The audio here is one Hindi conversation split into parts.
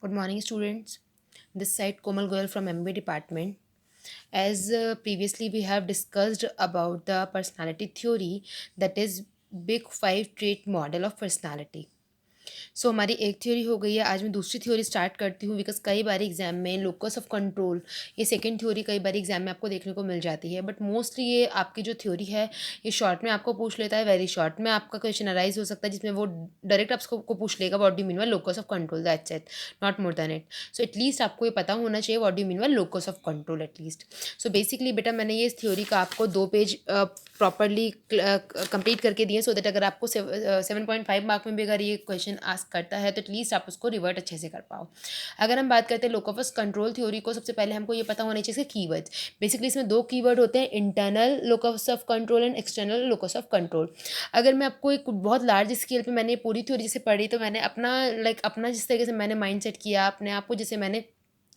Good morning, students. This side Komal Goyal from MBA department. As previously we have discussed about the personality theory, that is Big Five trait model of personality. सो हमारी एक थ्योरी हो गई है। आज मैं दूसरी थ्योरी स्टार्ट करती हूँ बिकॉज कई बार एग्जाम में लोकस ऑफ कंट्रोल, ये सेकंड थ्योरी कई बार एग्जाम में आपको देखने को मिल जाती है, बट मोस्टली ये आपकी जो थ्योरी है ये शॉर्ट में आपको पूछ लेता है, वेरी शॉर्ट में आपका क्वेश्चन अराइज हो सकता है जिसमें वो डायरेक्ट आपको को पूछ लेगा what do mean by locus of control, that's it, not more than it. So at least आपको ये पता होना चाहिए what do mean by locus of control at least. So basically बेटा मैंने ये इस थ्योरी का आपको 2 पेज प्रॉपरली कंप्लीट करके दिए, सो दैट अगर आपको 7.5 मार्क में भी अगर ये क्वेश्चन आस्क करता है तो एटलीस्ट आप उसको रिवर्ट अच्छे से कर पाओ। अगर हम बात करते हैं लोकस कंट्रोल थ्योरी को, सबसे पहले हमको ये पता होना चाहिए इसके कीवर्ड्स। बेसिकली इसमें 2 कीवर्ड होते हैं, internal locus of control and external locus of control. अगर मैं आपको एक बहुत लार्ज स्केल पे मैंने पूरी थ्योरी जैसे पढ़ी तो मैंने अपना जिस तरीके से मैंने माइंड सेट किया अपने आप को, जैसे मैंने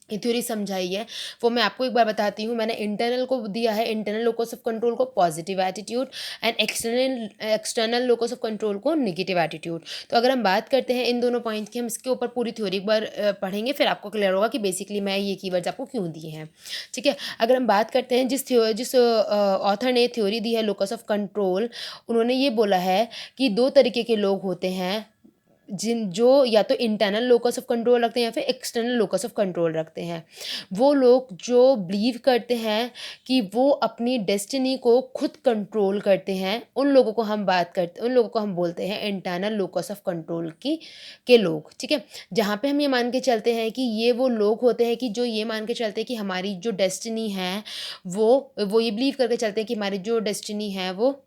ये थ्योरी समझाई है वो मैं आपको एक बार बताती हूँ। मैंने इंटरनल को दिया है, इंटरनल लोकस ऑफ कंट्रोल को positive attitude, and external locus of control को नेगेटिव एटीट्यूड। तो अगर हम बात करते हैं इन दोनों पॉइंट्स की, हम इसके ऊपर पूरी थ्योरी एक बार पढ़ेंगे, फिर आपको क्लियर होगा कि बेसिकली मैं ये कीवर्ड्स आपको क्यों दिए हैं। ठीक है, अगर हम बात करते हैं जिस ऑथर ने थ्योरी दी है लोकस ऑफ कंट्रोल, उन्होंने ये बोला है कि 2 तरीके के लोग होते हैं जो या तो इंटरनल लोकस ऑफ कंट्रोल रखते हैं या फिर एक्सटर्नल लोकस ऑफ कंट्रोल रखते हैं। वो लोग जो बिलीव करते हैं कि वो अपनी डेस्टिनी को खुद कंट्रोल करते हैं, उन लोगों को हम बोलते हैं इंटरनल लोकस ऑफ कंट्रोल के लोग। ठीक है, जहाँ पे हम ये मान के चलते हैं कि ये वो लोग होते हैं कि जो ये मान के चलते हैं कि हमारी जो डेस्टिनी है वो ये बिलीव करके चलते हैं कि हमारी जो डेस्टिनी है वो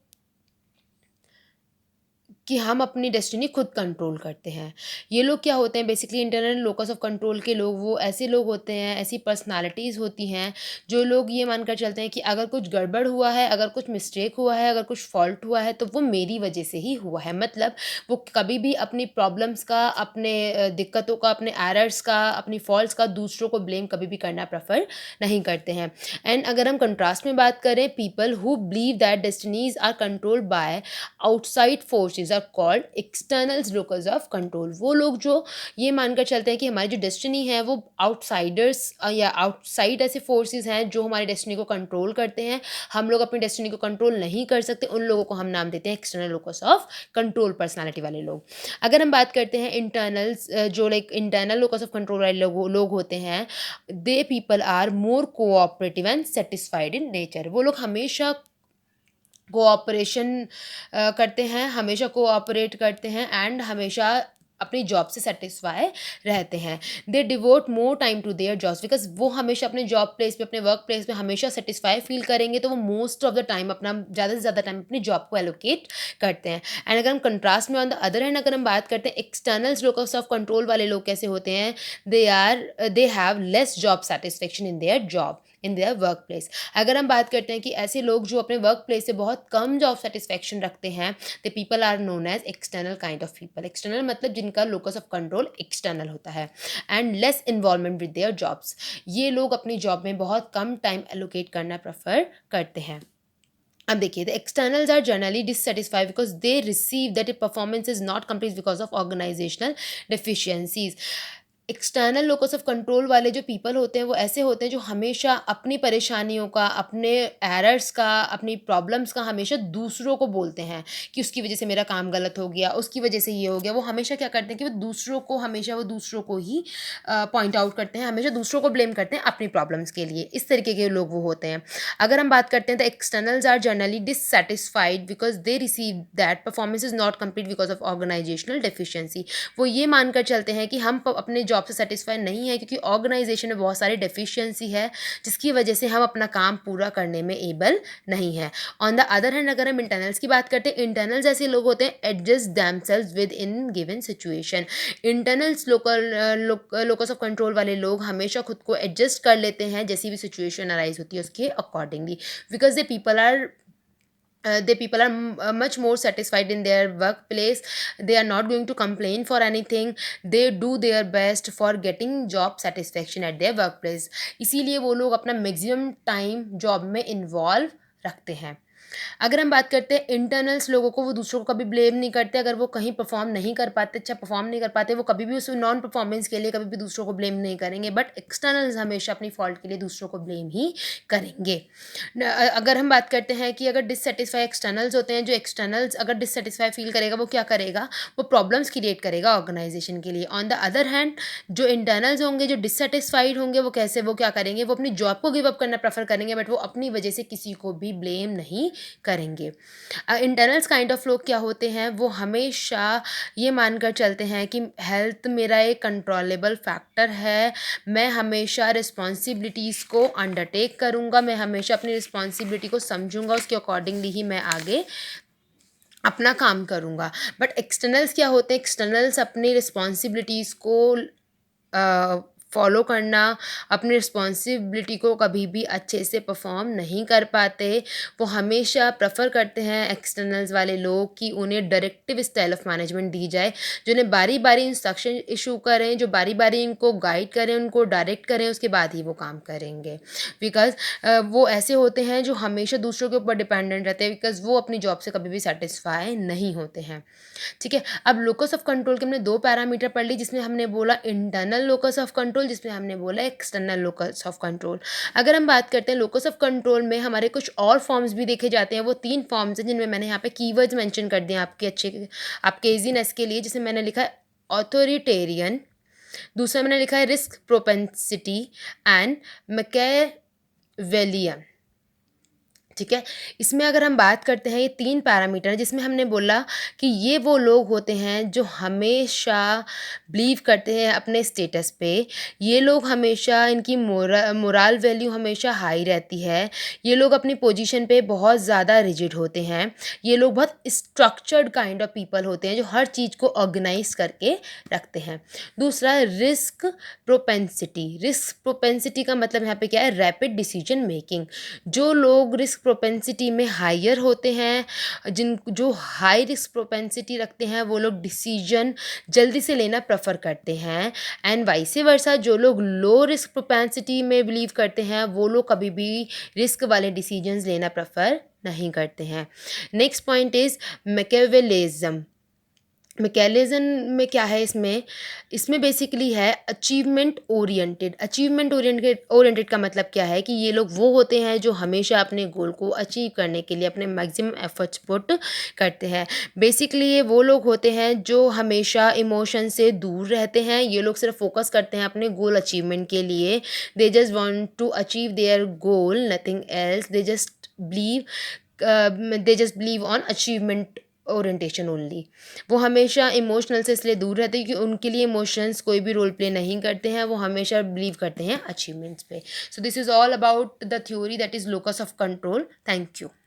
कि हम अपनी डेस्टिनी खुद कंट्रोल करते हैं। ये लोग क्या होते हैं, basically internal locus of control के लोग वो ऐसे लोग होते हैं, ऐसी पर्सनालिटीज़ होती हैं जो लोग ये मानकर चलते हैं कि अगर कुछ गड़बड़ हुआ है, अगर कुछ मिस्टेक हुआ है, अगर कुछ फॉल्ट हुआ है तो वो मेरी वजह से ही हुआ है। मतलब वो कभी भी अपनी प्रॉब्लम्स का, अपने दिक्कतों का, अपने एरर्स का, अपनी फॉल्ट्स का दूसरों को ब्लेम कभी भी करना प्रेफर नहीं करते हैं। एंड अगर हम कंट्रास्ट में बात करें, people who believe that destinies are controlled by outside forces are called external locus of control. वो लोग जो ये मानकर चलते हैं कि हमारी जो डेस्टिनी है वो आउटसाइडर्स या आउटसाइड ऐसे फोर्सेस हैं जो हमारी डेस्टिनी को कंट्रोल करते हैं, हम लोग अपनी डेस्टिनी को कंट्रोल नहीं कर सकते, उन लोगों को हम नाम देते हैं external locus of control personality वाले लोग। अगर हम बात करते हैं इंटरनल्स, जो like internal locus of control वाले लोग होते हैं, they people are more cooperative and satisfied in nature. वो लोग हमेशा कोऑपरेशन करते हैं, हमेशा कोऑपरेट करते हैं एंड हमेशा अपनी जॉब से सेटिस्फाई रहते हैं। They devote more time to their jobs because वो हमेशा अपने जॉब प्लेस पे, अपने वर्क प्लेस पे हमेशा सेटिस्फाई फील करेंगे, तो वो मोस्ट ऑफ द टाइम अपना ज़्यादा से ज़्यादा टाइम अपनी जॉब को एलोकेट करते हैं। एंड अगर हम कंट्रास्ट में ऑन द अदर हैंड अगर हम बात करते हैं एक्सटर्नल लोकस ऑफ कंट्रोल वाले लोग कैसे होते हैं, they have less job satisfaction in their job, in their work place. अगर हम बात करते हैं कि ऐसे लोग जो अपने वर्क प्लेस से बहुत कम जॉब सेटिस्फेक्शन रखते हैं, the people are known as external kind of people. External मतलब जिनका लोकस ऑफ कंट्रोल एक्सटर्नल होता है and less involvement with their jobs. ये लोग अपनी जॉब में बहुत कम टाइम एलोकेट करना प्रेफर करते हैं। अब देखिए, the externals are generally dissatisfied because they receive that a performance is not complete because of organisational deficiencies. External locus of control वाले जो पीपल होते हैं वो ऐसे होते हैं जो हमेशा अपनी परेशानियों का, अपने एरर्स का, अपनी प्रॉब्लम्स का हमेशा दूसरों को बोलते हैं कि उसकी वजह से मेरा काम गलत हो गया, उसकी वजह से ये हो गया। वो हमेशा क्या करते हैं कि वो दूसरों को ही पॉइंट आउट करते हैं, हमेशा दूसरों को ब्लेम करते हैं अपनी प्रॉब्लम्स के लिए। इस तरीके के लोग वो होते हैं। अगर हम बात करते हैं the externals are generally dissatisfied because they receive that performance is not complete because of organisational deficiency. वो ये मानकर चलते हैं कि हम अपने जॉब से सेटिस्फाई नहीं है क्योंकि ऑर्गेनाइजेशन में बहुत सारी डेफिशिएंसी है जिसकी वजह से हम अपना काम पूरा करने में एबल नहीं है। ऑन द अदर हैंड अगर हम इंटरनल्स की बात करते हैं, इंटरनल्स ऐसे लोग होते हैं adjust themselves with in given situation. Internals locus of control वाले लोग हमेशा खुद को एडजस्ट कर लेते हैं जैसी भी सिचुएशन अराइज होती है उसके accordingly, because they people are much more satisfied in their workplace. They are not going to complain for anything. They do their best for getting job satisfaction at their workplace. इसीलिए वो लोग अपना मैक्सिमम टाइम जॉब में इन्वॉल्व रखते हैं। अगर हम बात करते हैं इंटरनल्स लोगों को, वो दूसरों को कभी ब्लेम नहीं करते। अगर वो कहीं परफ़ॉर्म नहीं कर पाते, अच्छा परफ़ॉर्म नहीं कर पाते, वो कभी भी उस नॉन परफ़ॉर्मेंस के लिए कभी भी दूसरों को ब्लेम नहीं करेंगे। बट एक्सटर्नल्स हमेशा अपनी फ़ॉल्ट के लिए दूसरों को ब्लेम ही करेंगे। अगर हम बात करते हैं कि अगर डिससैटिस्फाई एक्सटर्नल्स होते हैं, जो एक्सटर्नल्स अगर डिससैटिस्फाई फ़ील करेगा, वो क्या करेगा? वो प्रॉब्लम्स क्रिएट करेगा ऑर्गनाइज़ेशन के लिए। ऑन द अदर हैंड, जो इंटरनल्स होंगे, जो डिससैटिस्फाइड होंगे, वो क्या करेंगे? वो अपनी जॉब को गिव अप करना प्रेफ़र करेंगे, बट वो अपनी वजह से किसी को भी ब्लेम नहीं करेंगे। इंटरनल्स काइंड ऑफ लोग क्या होते हैं, वो हमेशा ये मानकर चलते हैं कि हेल्थ मेरा एक कंट्रोलेबल फैक्टर है, मैं हमेशा रिस्पॉन्सिबिलिटीज़ को अंडरटेक करूँगा, मैं हमेशा अपनी रिस्पॉन्सिबिलिटी को समझूँगा, उसके अकॉर्डिंगली ही मैं आगे अपना काम करूँगा। बट एक्सटर्नल्स क्या होते हैं, एक्सटर्नल्स अपनी रिस्पॉन्सिबिलिटीज़ को फ़ॉलो करना, अपनी रिस्पॉन्सिबिलिटी को कभी भी अच्छे से परफ़ॉर्म नहीं कर पाते। वो हमेशा प्रेफ़र करते हैं एक्सटर्नल्स वाले लोग कि उन्हें डायरेक्टिव स्टाइल ऑफ़ मैनेजमेंट दी जाए, जो उन्हें बारी-बारी इंस्ट्रक्शन इश्यू करें, जो बारी-बारी इनको गाइड करें, उनको डायरेक्ट करें, उसके बाद ही वो काम करेंगे। बिकॉज़ वो ऐसे होते हैं जो हमेशा दूसरों के ऊपर डिपेंडेंट रहते हैं, बिकॉज़ वो अपनी जॉब से कभी भी सैटिस्फाई नहीं होते हैं। ठीक है? अब लोकस ऑफ कंट्रोल के हमने 2 पैरामीटर पढ़ ली, जिसमें हमने बोला इंटरनल लोकस ऑफ कंट्रोल, जिसमें हमने बोला एक्सटर्नल लोकस ऑफ कंट्रोल। अगर हम बात करते हैं लोकस ऑफ कंट्रोल में हमारे कुछ और फॉर्म्स भी देखे जाते हैं, वो 3 फॉर्म्स हैं जिनमें मैंने यहाँ पे कीवर्ड्स मेंशन कर दिए हैं आपके ईज़ीनेस के लिए, जिसमें मैंने लिखा है ऑथोरिटेरियन, दूसरा मैंने लिखा है रिस्क प्रोपेंसिटी एंड मैकियावेलियन। ठीक है? इसमें अगर हम बात करते हैं, ये 3 पैरामीटर हैं जिसमें हमने बोला कि ये वो लोग होते हैं जो हमेशा बिलीव करते हैं अपने स्टेटस पे। ये लोग हमेशा इनकी मोरल वैल्यू हमेशा हाई रहती है। ये लोग अपनी पोजीशन पे बहुत ज़्यादा रिजिड होते हैं। ये लोग बहुत स्ट्रक्चर्ड काइंड ऑफ पीपल होते हैं जो हर चीज़ को ऑर्गेनाइज़ करके रखते हैं। दूसरा रिस्क प्रोपेंसिटी का मतलब यहाँ पे क्या है? Rapid decision making. जो लोग रिस्क प्रोपेंसिटी में हायर होते हैं, जो हाई रिस्क प्रोपेंसिटी रखते हैं, वो लोग डिसीजन जल्दी से लेना प्रेफर करते हैं। एंड वाइस वर्सा, जो लोग लो रिस्क प्रोपेंसिटी में बिलीव करते हैं, वो लोग कभी भी रिस्क वाले डिसीजंस लेना प्रेफर नहीं करते हैं। Next point is Machiavellism. Machiavellism में क्या है? इसमें बेसिकली है अचीवमेंट ओरिएंटेड का मतलब क्या है कि ये लोग वो होते हैं जो हमेशा अपने गोल को अचीव करने के लिए अपने मैक्सिमम एफर्ट्स पुट करते हैं। बेसिकली ये वो लोग होते हैं जो हमेशा इमोशन से दूर रहते हैं। ये लोग सिर्फ फोकस करते हैं अपने गोल अचीवमेंट के लिए। They just want to achieve their goal, nothing else. They just believe on achievement orientation only. वो हमेशा इमोशनल से इसलिए दूर रहते हैं क्योंकि उनके लिए इमोशंस कोई भी रोल प्ले नहीं करते हैं, वो हमेशा बिलीव करते हैं अचीवमेंट्स पे। So this is all about the theory that is locus of control. Thank you.